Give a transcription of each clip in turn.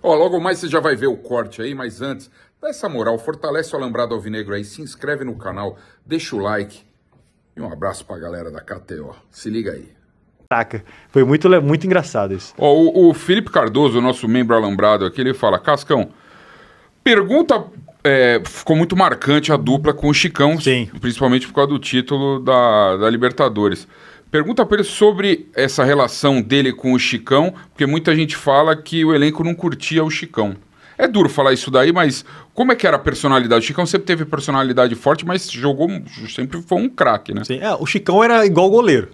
Ó, logo mais você já vai ver o corte aí, mas antes, dá essa moral, fortalece o Alambrado Alvinegro aí, se inscreve no canal, deixa o like e um abraço pra galera da KTO. Se liga aí. Caraca, foi muito engraçado isso. Ó, o Felipe Cardoso, nosso membro alambrado aqui, ele fala, Cascão, pergunta... ficou muito marcante a dupla com o Chicão, Sim. Principalmente por causa do título da Libertadores. Pergunta para ele sobre essa relação dele com o Chicão, porque muita gente fala que o elenco não curtia o Chicão. É duro falar isso daí, mas como é que era a personalidade? O Chicão sempre teve personalidade forte, mas sempre foi um craque, né? Sim. O Chicão era igual o goleiro.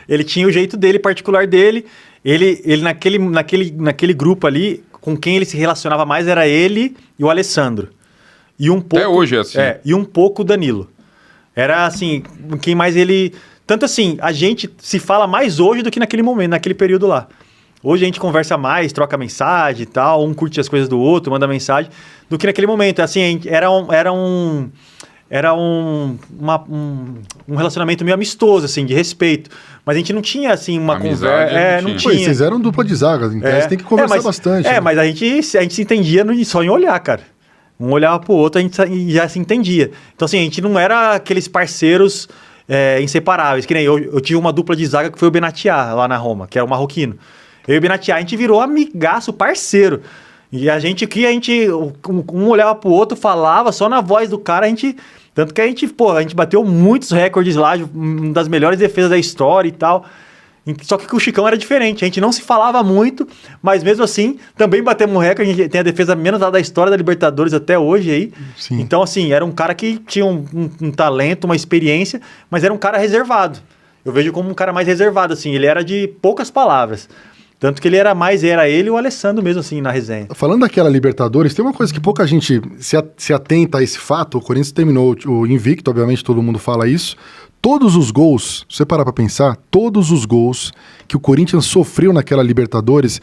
Ele tinha o jeito dele, particular dele. Ele naquele grupo ali, com quem ele se relacionava mais era ele e o Alessandro. E um pouco, até hoje é assim. E um pouco o Danilo. Era assim, quem mais ele... Tanto assim, a gente se fala mais hoje do que naquele momento, naquele período lá. Hoje a gente conversa mais, troca mensagem e tal, um curte as coisas do outro, manda mensagem, do que naquele momento. Assim, era um relacionamento meio amistoso, assim, de respeito. Mas a gente não tinha, assim, uma Amizade, conversa... não tinha. Vocês eram dupla de zaga, em tese tem que conversar bastante. Né? Mas a gente se entendia só em olhar, cara. Um olhava pro outro, a gente já se entendia. Então, assim, a gente não era aqueles parceiros inseparáveis. Que nem eu tive uma dupla de zaga que foi o Benatia, lá na Roma, que era o marroquino. Eu e o Benatia, a gente virou amigaço, parceiro. E um olhava pro outro, falava só na voz do cara, tanto que a gente bateu muitos recordes lá, uma das melhores defesas da história e tal. Só que com o Chicão era diferente, a gente não se falava muito, mas mesmo assim, também batemos um recorde, a gente tem a defesa menos da história da Libertadores até hoje aí. Sim. Então, assim, era um cara que tinha um talento, uma experiência, mas era um cara reservado. Eu vejo como um cara mais reservado, assim, ele era de poucas palavras. Tanto que era ele e o Alessandro mesmo, assim, na resenha. Falando daquela Libertadores, tem uma coisa que pouca gente se atenta a esse fato. O Corinthians terminou o invicto, obviamente todo mundo fala isso. Todos os gols, se você parar pra pensar, todos os gols que o Corinthians sofreu naquela Libertadores,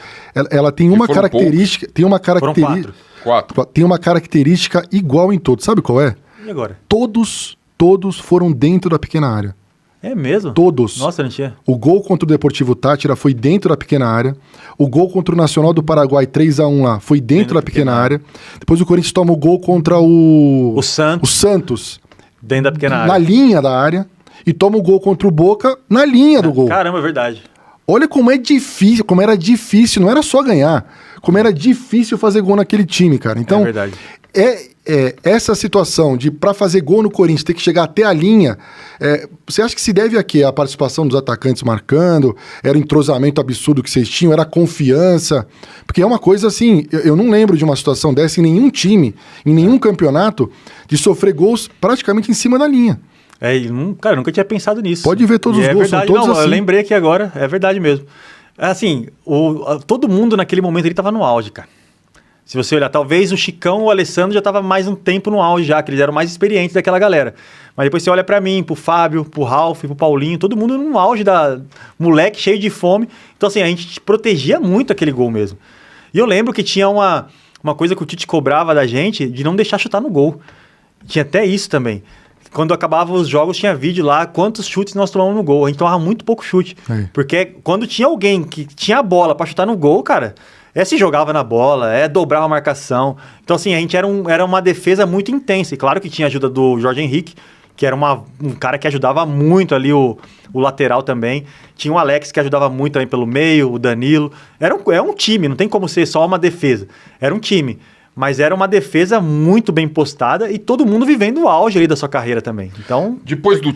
ela tem uma característica... Foram quatro. Tem uma característica igual em todos. Sabe qual é? E agora? Todos foram dentro da pequena área. É mesmo? Todos. Nossa, não tinha. O gol contra o Deportivo Táchira foi dentro da pequena área. O gol contra o Nacional do Paraguai, 3-1 lá, foi dentro da pequena área. Depois o Corinthians toma o gol contra o Santos. Dentro da pequena área. Na linha da área. E toma o gol contra o Boca na linha do gol. Caramba, é verdade. Olha como é difícil, como era difícil, não era só ganhar, como era difícil fazer gol naquele time, cara. Então, é verdade. Essa situação de, para fazer gol no Corinthians, ter que chegar até a linha, você acha que se deve a quê? A participação dos atacantes marcando? Era o entrosamento absurdo que vocês tinham? Era a confiança? Porque é uma coisa assim, eu não lembro de uma situação dessa em nenhum time, em nenhum campeonato, de sofrer gols praticamente em cima da linha. Cara, eu nunca tinha pensado nisso. Pode ver todos os gols, verdade, são todos assim. Eu lembrei aqui agora, é verdade mesmo. Assim, todo mundo naquele momento ele tava no auge, cara. Se você olhar, talvez o Chicão, o Alessandro já tava mais um tempo no auge já, que eles eram mais experientes daquela galera. Mas depois você olha pra mim, pro Fábio, pro Ralf, pro Paulinho, todo mundo no auge moleque cheio de fome. Então assim, a gente protegia muito aquele gol mesmo. E eu lembro que tinha uma coisa que o Tite cobrava da gente, de não deixar chutar no gol. Tinha até isso também. Quando acabavam os jogos, tinha vídeo lá, quantos chutes nós tomamos no gol. A gente tomava muito pouco chute. Porque quando tinha alguém que tinha a bola pra chutar no gol, cara, se jogava na bola, dobrava a marcação. Então, assim, a gente era uma defesa muito intensa. E claro que tinha a ajuda do Jorge Henrique, que era um cara que ajudava muito ali o lateral também. Tinha o Alex, que ajudava muito também pelo meio, o Danilo. É um time, não tem como ser só uma defesa. Era um time. Mas era uma defesa muito bem postada e todo mundo vivendo o auge ali da sua carreira também. Então... Depois do...